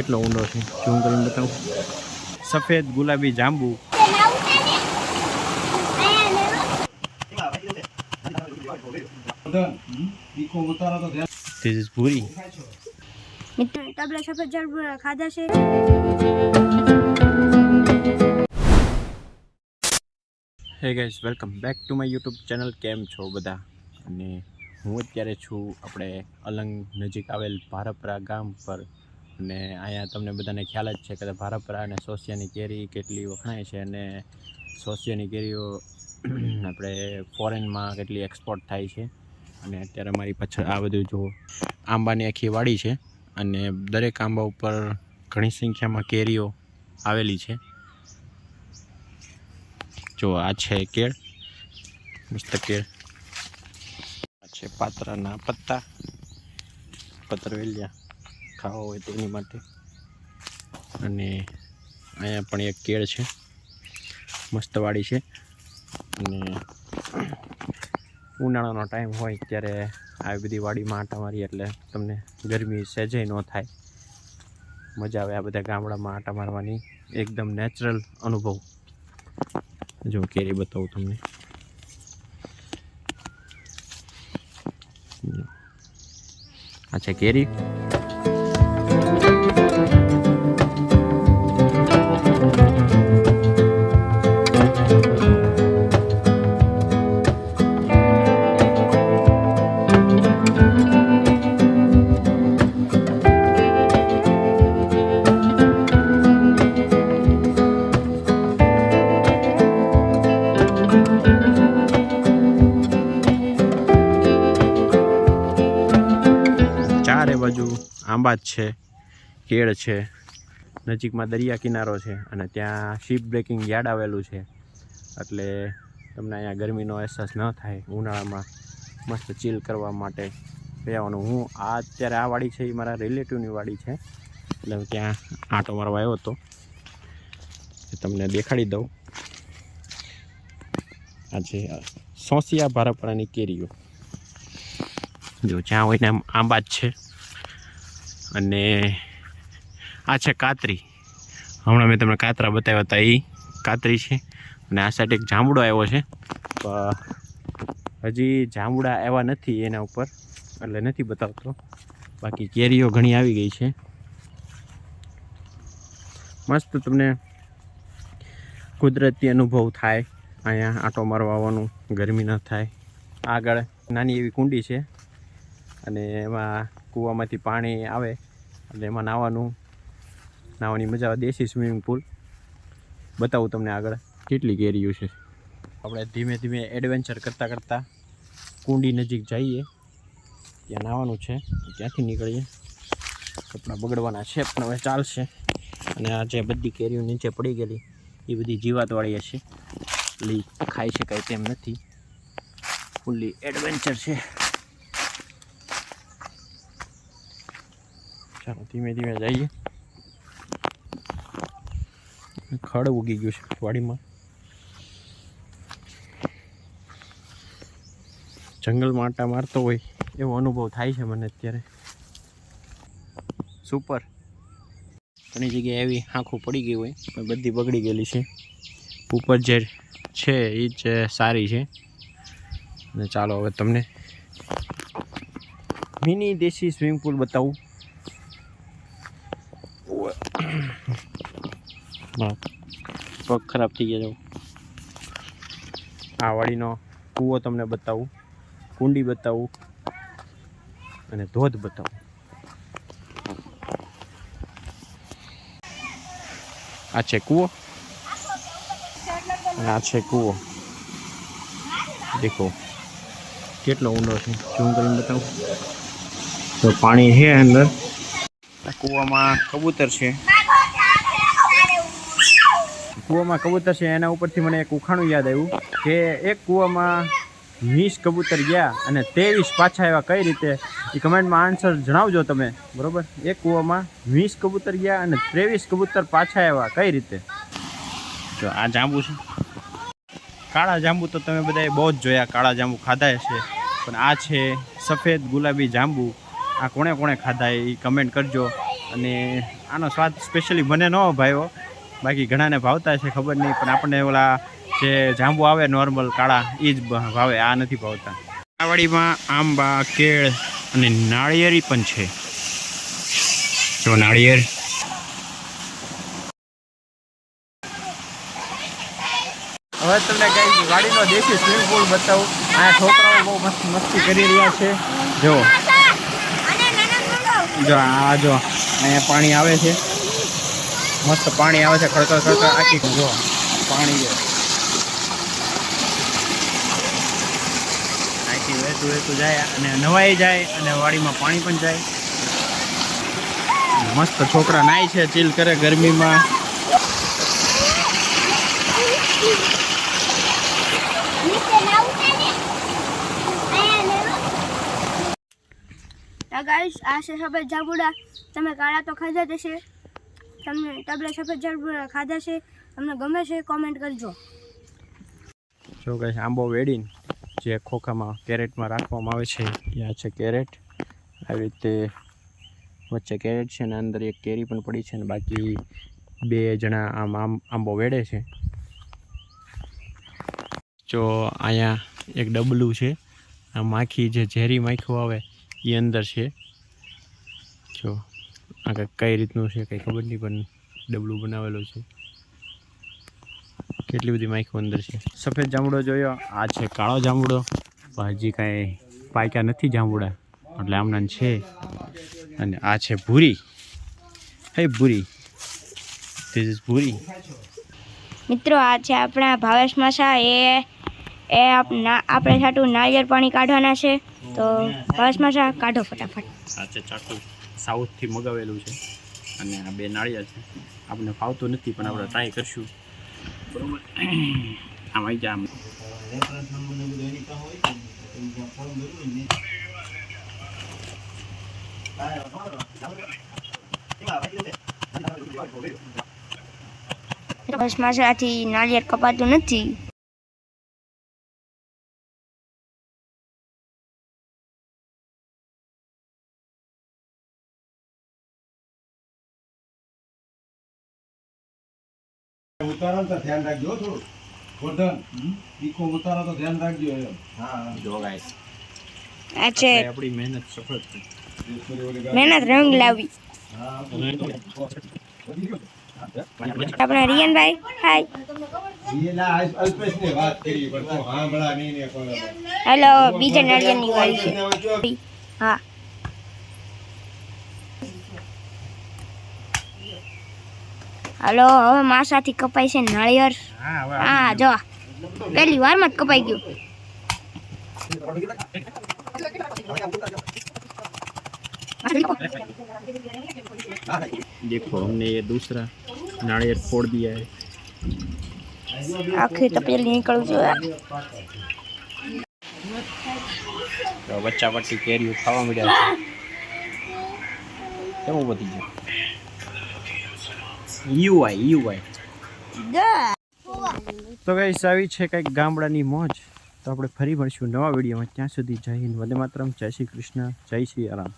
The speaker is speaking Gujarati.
કેટલો ઊંડો છે ઝૂમ કરીને બતાવું. સફેદ ગુલાબી જાંબુ. This is પૂરી. મિત્રો ટબલા સફેદ જાંબુ ખાધા છે. હે guys, welcome back to my YouTube channel. કેમ છો બધા? અને હું અત્યારે છું આપણે અલંગ નજીક આવેલ ભારપરા ગામ પર. અને અહીંયા તમને બધાને ખ્યાલ જ છે કે ભારપરા અને સોસિયાની કેરી કેટલી વખણાય છે, અને સોસિયાની કેરીઓ આપણે ફોરેનમાં કેટલી એક્સપોર્ટ થાય છે. અને અત્યારે મારી પાછળ આ બધું જો આંબાની આખી વાડી છે, અને દરેક આંબા ઉપર ઘણી સંખ્યામાં કેરીઓ આવેલી છે. જો આ છે કેળ, મસ્ત કેળ. આ છે પાત્રાના પત્તા, પતરવેલિયા ખાવા હોય તેની માટે. અને અહીંયા પણ એક કેળ છે, મસ્ત વાડી છે. અને ઉનાળાનો ટાઈમ હોય ત્યારે આવી બધી વાડીમાં આંટા મારીએ એટલે તમને ગરમી સહેજે ન થાય, મજા આવે આ બધા ગામડામાં આંટા મારવાની, એકદમ નેચરલ અનુભવ. જો કેરી બતાવું તમને. આ છે કેરી. ચારે બાજુ આંબા જ છે, કેળ છે, નજીકમાં દરિયા કિનારો છે, અને ત્યાં શિપ બ્રેકિંગ યાર્ડ આવેલું છે. એટલે તમને અહીંયા ગરમીનો અહેસાસ ન થાય. ઉનાળામાં મસ્ત ચીલ કરવા માટે રહેવાનું. હું અત્યારે આ વાડી છે એ મારા રિલેટિવની વાડી છે, એટલે હું ત્યાં આંટો મારવા આવ્યો હતો. તમને દેખાડી દઉં. આ છે સોસિયા ભારપરાની કેરીઓ. જો જ્યાં હોય ને આંબા જ છે. અને આ છે કાતરી. હમણાં મેં તમને કાતરા બતાવ્યા હતા, એ કાતરી છે. અને આ સાઈડ એક જાંબુડો આવ્યો છે, હજી જાંબુડા આવ્યા નથી એના ઉપર, એટલે નથી બતાવતો. બાકી કેરીઓ ઘણી આવી ગઈ છે. મસ્ત તમને કુદરતી અનુભવ થાય અહીંયા આંટો મારવા આવવાનું, ગરમી ન થાય. આગળ નાની એવી કુંડી છે, અને એમાં કૂવામાંથી પાણી આવે, એટલે એમાં નાહવાની મજા આવે. દેશી સ્વિમિંગ પુલ બતાવું તમને આગળ કેટલી કેરીઓ છે. આપણે ધીમે ધીમે એડવેન્ચર કરતાં કરતાં કુંડી નજીક જઈએ, ત્યાં નાહવાનું છે. ત્યાંથી નીકળીએ, કપડાં બગડવાના છે પણ હવે ચાલશે. અને આ જે બધી કેરીઓ નીચે પડી ગયેલી એ બધી જીવાતવાળી હશે, એટલે ખાઈ શકાય તેમ નથી. ફૂલ્લી એડવેન્ચર છે. ચાલો ધીમે ધીમે જઈએ. ખડ ઉગી ગયું છે વાડીમાં. જંગલમાં આંટા મારતો હોય એવો અનુભવ થાય છે મને અત્યારે. સુપર. ઘણી જગ્યાએ એવી આંખો પડી ગઈ હોય પણ બધી બગડી ગયેલી છે. ઉપર જે છે એ જ સારી છે. અને ચાલો હવે તમને મિની દેશી સ્વિમિંગ પુલ બતાવું. પગ ખરાબ થઈ ગયા. આ વાડીનો કૂવો તમને બતાવું, કુંડી બતાવું, અને ધોધ બતાવું. આ છે કૂવો, અને આ છે કૂવો. દેખો કેટલો ઊંડો છે, ઝૂમ કરીને બતાવું તો પાણી છે અંદર. આ કૂવામાં કબૂતર છે. કૂવામાં કબૂતર છે, એના ઉપરથી મને એક ઉખાણું યાદ આવ્યું કે એક કૂવામાં 20 કબૂતર ગયા અને 23 પાછા આવ્યા. કઈ રીતે? એ કમેન્ટમાં આન્સર જણાવજો તમે. બરાબર, એક કૂવામાં 20 કબૂતર ગયા અને 23 કબૂતર પાછા આવ્યા. કઈ રીતે? જો આ જાંબુ છે, કાળા જાંબુ તો તમે બધાએ બહુ જ જોયા, કાળા જાંબુ ખાધા હશે. પણ આ છે સફેદ ગુલાબી જાંબુ. આ કોણે કોણે ખાધા એ કમેન્ટ કરજો. અને આનો સ્વાદ સ્પેશિયલી મને ન ભાવ્યો, બાકી ઘણાને ભાવતા છે ખબર નહીં, પણ આપણને ઓલા જે જાંબુ આવે નોર્મલ કાળા એ જ ભાવે, આ નથી ભાવતા. આ વાડીમાં આંબા, કેળ અને નાળિયેરી પણ છે. જો નાળિયેર. હવે તમને કઈ વાડીનો દેશી સ્વિમિંગ પુલ બતાવું. આ છોકરાઓ બહુ મસ્ત મસ્તી કરી રહ્યા છે. જો જો આ જો અહીંયા પાણી આવે છે, મસ્ત પાણી આવે છે, ખડખડ ખડખડ આખી જો પાણી છે આખી વહેતું વહેતું જાય અને નવાઈ જાય અને વાડીમાં પાણી પણ જાય. મસ્ત છોકરા નાય છે, ચીલ કરે ગરમીમાં. ગાઈસ આ છે સફેદ જાંબુડા. તમે કાળા તો ખાધા જ હશે. તમને ટબલા સફેદ જાંબુડા ખાધા છે, તમને ગમે છે કોમેન્ટ કરજો. જો ગાઈસ આંબો વેડીને જે ખોખામાં કેરેટમાં રાખવામાં આવે છે, ત્યાં છે કેરેટ. આવી રીતે વચ્ચે કેરેટ છે અને અંદર એક કેરી પણ પડી છે, અને બાકી 2 જણા આંબો વેડે છે. જો અહીંયા એક ડબલું છે, આ માખી જે ઝેરી માખીઓ આવે એ અંદર છે. જો આ કઈ રીતનું છે કંઈ ખબર નહીં, પણ ડબલું બનાવેલું છે. કેટલી બધી માખીઓ અંદર છે. સફેદ જાંબુડો જોયો, આ છે કાળો જાંબુડો. હજી કાંઈ પાક્યા નથી જાંબુડા, એટલે આમના છે. અને આ છે ભૂરી. હે ભૂરી, ધીસ ઇઝ ભૂરી. મિત્રો આ છે આપણા ભાવેશ માસા. એ આપણે છાટું નાળિયેર પાણી કાઢવાના છે, તો ભાવેશ માસા કાઢો ફટાફટ. આ છે ચાકુ, સાઉથથી મગાવેલું છે, અને આ 2 નાળિયેર છે. આપણને ફાવતું નથી, પણ આપણે ટ્રાય કરશું. બરોબર, આમ આવી જા. ભાવેશ માસાથી નાળિયેર કપાતું નથી. ઉતારો તો ધ્યાન રાખજો થોડું. ગોધન ઈકો ઉતારો તો ધ્યાન રાખજો એમ. હા જો ગાઈસ, આ છે આપણી મહેનત સફળ થઈ. મહેનત રંગ લાવી. આપણા રિયનભાઈ હાય. એના અલ્પેશને વાત કરી પણ તો હાંભળા નહીં ને કોઈ. હેલો, બીજા નાળિયેરની વાળી છે. હા હાલો, હવે માસાથી કપાય છે નાળિયેર. હા જો પહેલી વારમાં જ કપાઈ ગયું. देखो हमने ये दूसरा नारियल फोड़ दिया है. आखिर तपेली निकल जो तो बच्चा पट्टी केरियो खावा મળ્યા છે. કેવું બધી છે યુઆઈ. તો ગાઈસ આવી છે કંઈક ગામડાની મોજ. તો આપણે ફરી મળશું નવા વિડીયોમાં. ત્યાં સુધી જય હિન્દ, વંદે માતરમ, જય શ્રી કૃષ્ણ, જય શ્રી રામ.